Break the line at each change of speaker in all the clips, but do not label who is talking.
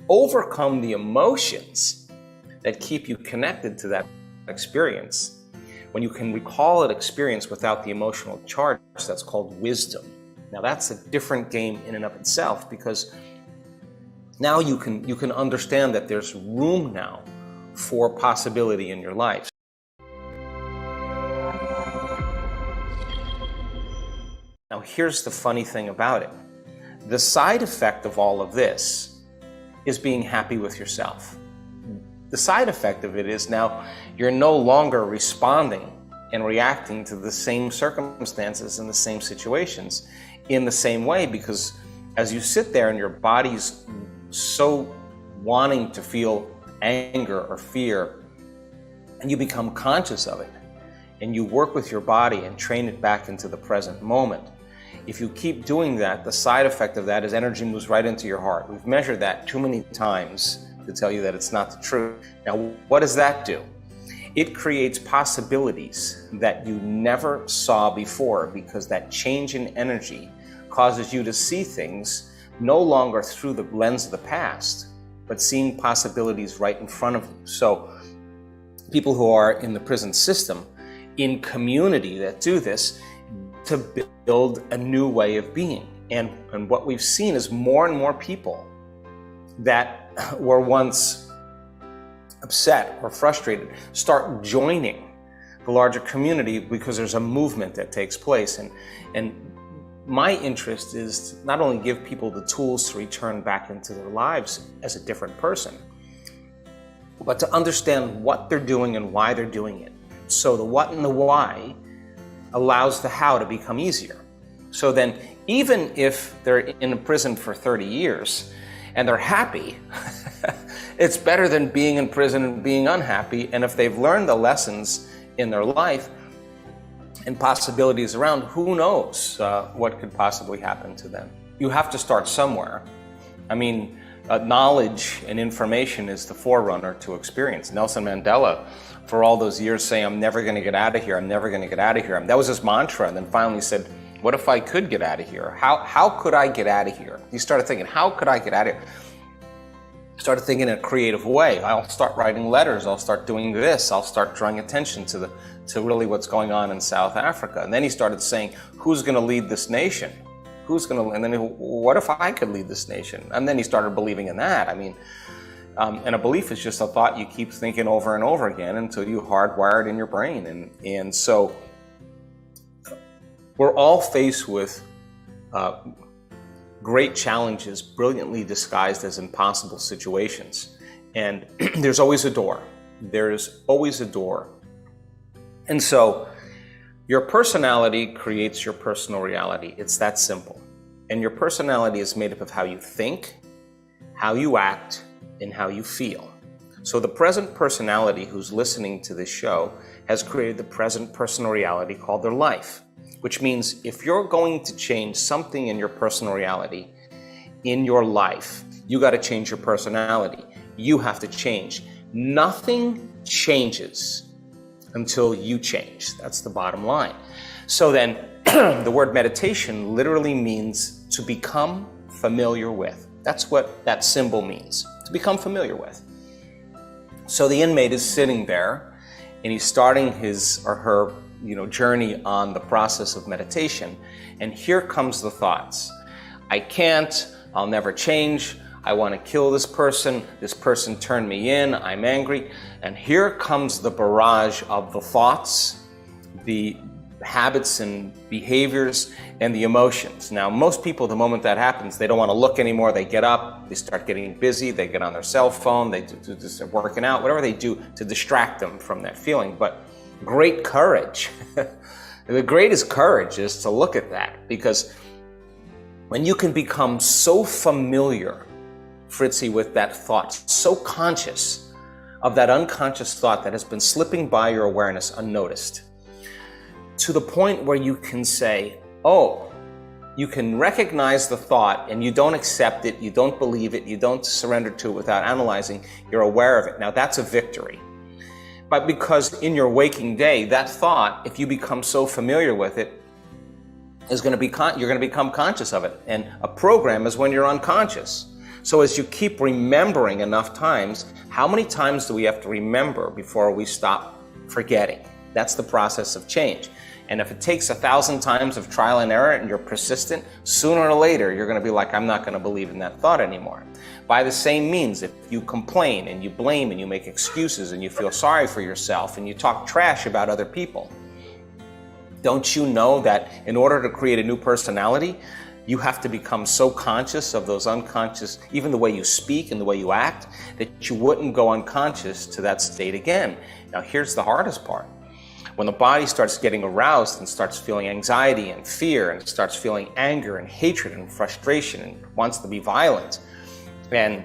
overcome the emotions that keep you connected to that experience, when you can recall an experience without the emotional charge, that's called wisdom. Now that's a different game in and of itself, because now you can understand that there's room now for possibility in your life. Now here's the funny thing about it. The side effect of all of this is being happy with yourself. The side effect of it is now you're no longer responding and reacting to the same circumstances and the same situations in the same way, because as you sit there and your body's so wanting to feel anger or fear, and you become conscious of it, and you work with your body and train it back into the present moment. If you keep doing that, the side effect of that is energy moves right into your heart. We've measured that too many times to tell you that it's not the truth. Now, what does that do? It creates possibilities that you never saw before, because that change in energy causes you to see things no longer through the lens of the past, but seeing possibilities right in front of you. So people who are in the prison system, in community that do this, to build a new way of being. And what we've seen is more and more people that were once upset or frustrated start joining the larger community, because there's a movement that takes place. And my interest is to not only give people the tools to return back into their lives as a different person, but to understand what they're doing and why they're doing it. So the what and the why allows the how to become easier. So then, even if they're in prison for 30 years and they're happy, it's better than being in prison and being unhappy. And if they've learned the lessons in their life and possibilities around, who knows what could possibly happen to them. You have to start somewhere. I mean, knowledge and information is the forerunner to experience. Nelson Mandela, for all those years, saying, I'm never going to get out of here, I'm never going to get out of here. That was his mantra, and then finally said, what if I could get out of here? How could I get out of here? He started thinking, how could I get out of here? Started thinking in a creative way. I'll start writing letters, I'll start doing this, I'll start drawing attention to really what's going on in South Africa. And then he started saying, who's going to lead this nation? And then what if I could lead this nation? And then he started believing in that. I mean, and a belief is just a thought you keep thinking over and over again until you hardwire it in your brain. And so we're all faced with great challenges, brilliantly disguised as impossible situations. And there's always a door. There's always a door. And so your personality creates your personal reality. It's that simple. And your personality is made up of how you think, how you act, and how you feel. So the present personality who's listening to this show has created the present personal reality called their life, which means if you're going to change something in your personal reality, in your life, you got to change your personality. You have to change. Nothing changes until you change. That's the bottom line. So then the word meditation literally means to become familiar with. That's what that symbol means, to become familiar with. So the inmate is sitting there and he's starting his or her journey on the process of meditation. And here comes the thoughts. I can't, I'll never change. I want to kill this person turned me in, I'm angry. And here comes the barrage of the thoughts, the habits and behaviors, and the emotions. Now, most people, the moment that happens, they don't want to look anymore. They get up, they start getting busy, they get on their cell phone, they start working out, whatever they do to distract them from that feeling. But great courage, the greatest courage is to look at that, because when you can become so familiar, Fritzy, with that thought, so conscious of that unconscious thought that has been slipping by your awareness unnoticed, to the point where you can say, oh, you can recognize the thought and you don't accept it, you don't believe it, you don't surrender to it without analyzing, you're aware of it. Now that's a victory. But because in your waking day, that thought, if you become so familiar with it, is going to be you're going to become conscious of it. And a program is when you're unconscious. So as you keep remembering enough times, how many times do we have to remember before we stop forgetting? That's the process of change. And if it takes 1,000 times of trial and error and you're persistent, sooner or later you're going to be like, I'm not going to believe in that thought anymore. By the same means, if you complain and you blame and you make excuses and you feel sorry for yourself and you talk trash about other people, don't you know that in order to create a new personality, you have to become so conscious of those unconscious, even the way you speak and the way you act, that you wouldn't go unconscious to that state again. Now here's the hardest part. When the body starts getting aroused and starts feeling anxiety and fear and starts feeling anger and hatred and frustration and wants to be violent and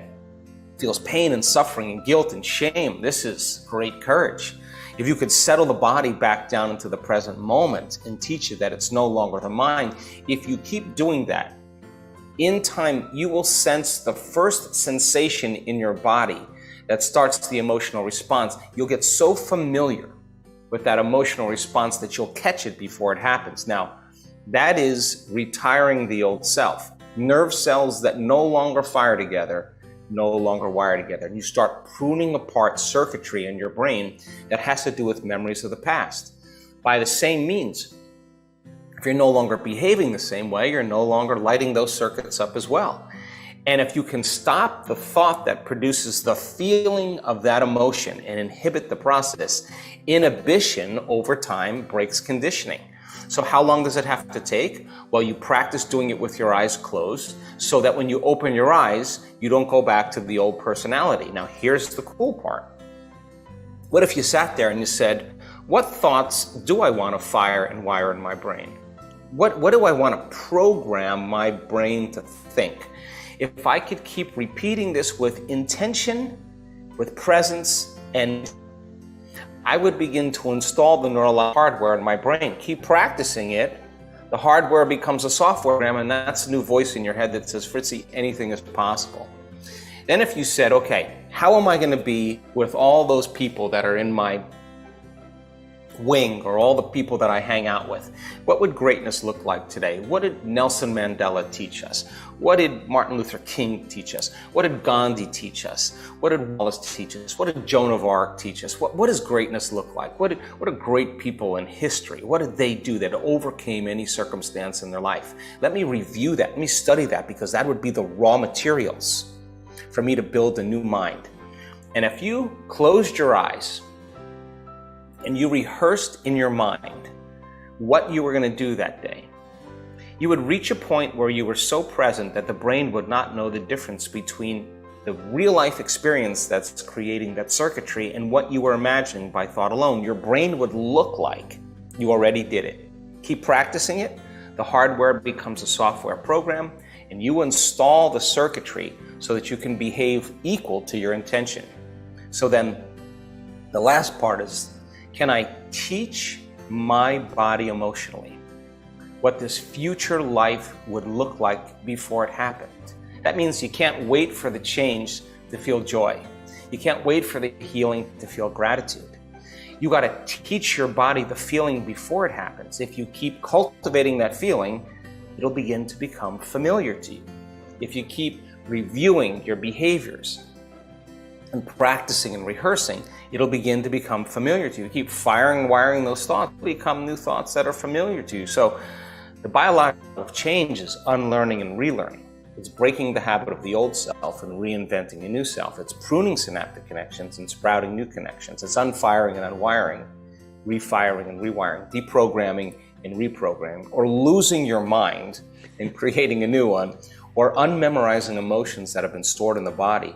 feels pain and suffering and guilt and shame, this is great courage. If you could settle the body back down into the present moment and teach it that it's no longer the mind, if you keep doing that, in time you will sense the first sensation in your body that starts the emotional response. You'll get so familiar with that emotional response that you'll catch it before it happens. Now, that is retiring the old self. Nerve cells that no longer fire together no longer wire together. And you start pruning apart circuitry in your brain that has to do with memories of the past. By the same means, if you're no longer behaving the same way, you're no longer lighting those circuits up as well. And if you can stop the thought that produces the feeling of that emotion and inhibit the process, inhibition over time breaks conditioning. So how long does it have to take? Well, you practice doing it with your eyes closed so that when you open your eyes, you don't go back to the old personality. Now, here's the cool part. What if you sat there and you said, what thoughts do I want to fire and wire in my brain? What do I want to program my brain to think? If I could keep repeating this with intention, with presence, and I would begin to install the neural hardware in my brain. Keep practicing it. The hardware becomes a software program, and that's a new voice in your head that says, Fritzy, anything is possible. Then if you said, okay, how am I going to be with all those people that are in my wing or all the people that I hang out with? What would greatness look like today? What did Nelson Mandela teach us? What did Martin Luther King teach us? What did Gandhi teach us? What did Wallace teach us? What did Joan of Arc teach us? What does greatness look like? What are great people in history? What did they do that overcame any circumstance in their life? Let me review that. Let me study that, because that would be the raw materials for me to build a new mind. And if you closed your eyes and you rehearsed in your mind what you were going to do that day, you would reach a point where you were so present that the brain would not know the difference between the real life experience that's creating that circuitry and what you were imagining by thought alone. Your brain would look like you already did it. Keep practicing it. The hardware becomes a software program, and you install the circuitry so that you can behave equal to your intention. So then the last part is, can I teach my body emotionally what this future life would look like before it happened? That means you can't wait for the change to feel joy. You can't wait for the healing to feel gratitude. You got to teach your body the feeling before it happens. If you keep cultivating that feeling, it'll begin to become familiar to you. If you keep reviewing your behaviors and practicing and rehearsing, it'll begin to become familiar to you. Keep firing and wiring those thoughts, become new thoughts that are familiar to you. So the biological change is unlearning and relearning. It's breaking the habit of the old self and reinventing a new self. It's pruning synaptic connections and sprouting new connections. It's unfiring and unwiring, refiring and rewiring, deprogramming and reprogramming, or losing your mind and creating a new one, or unmemorizing emotions that have been stored in the body,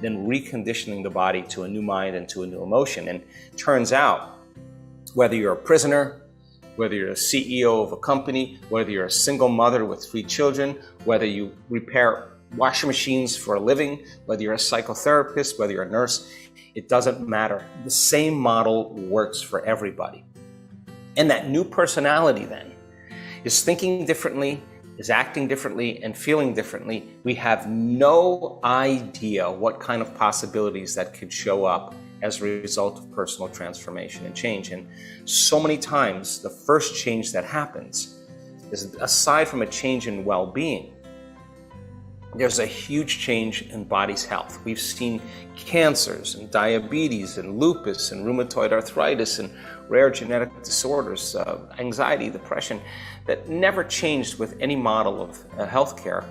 then reconditioning the body to a new mind and to a new emotion. And turns out, whether you're a prisoner, whether you're a CEO of a company, whether you're a single mother with 3 children, whether you repair washing machines for a living, whether you're a psychotherapist, whether you're a nurse, it doesn't matter. The same model works for everybody. And that new personality then is thinking differently, is acting differently, and feeling differently. We have no idea what kind of possibilities that could show up as a result of personal transformation and change. And so many times, the first change that happens is, aside from a change in well-being, there's a huge change in body's health. We've seen cancers and diabetes and lupus and rheumatoid arthritis and rare genetic disorders, anxiety, depression, that never changed with any model of healthcare,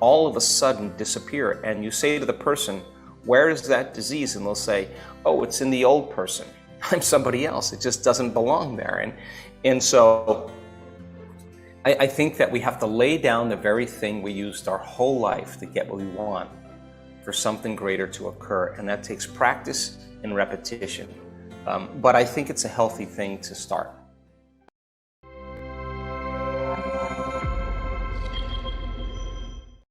all of a sudden disappear. And you say to the person, where is that disease? And they'll say, oh, it's in the old person. I'm somebody else. It just doesn't belong there. And so I think that we have to lay down the very thing we used our whole life to get what we want for something greater to occur. And that takes practice and repetition. But I think it's a healthy thing to start.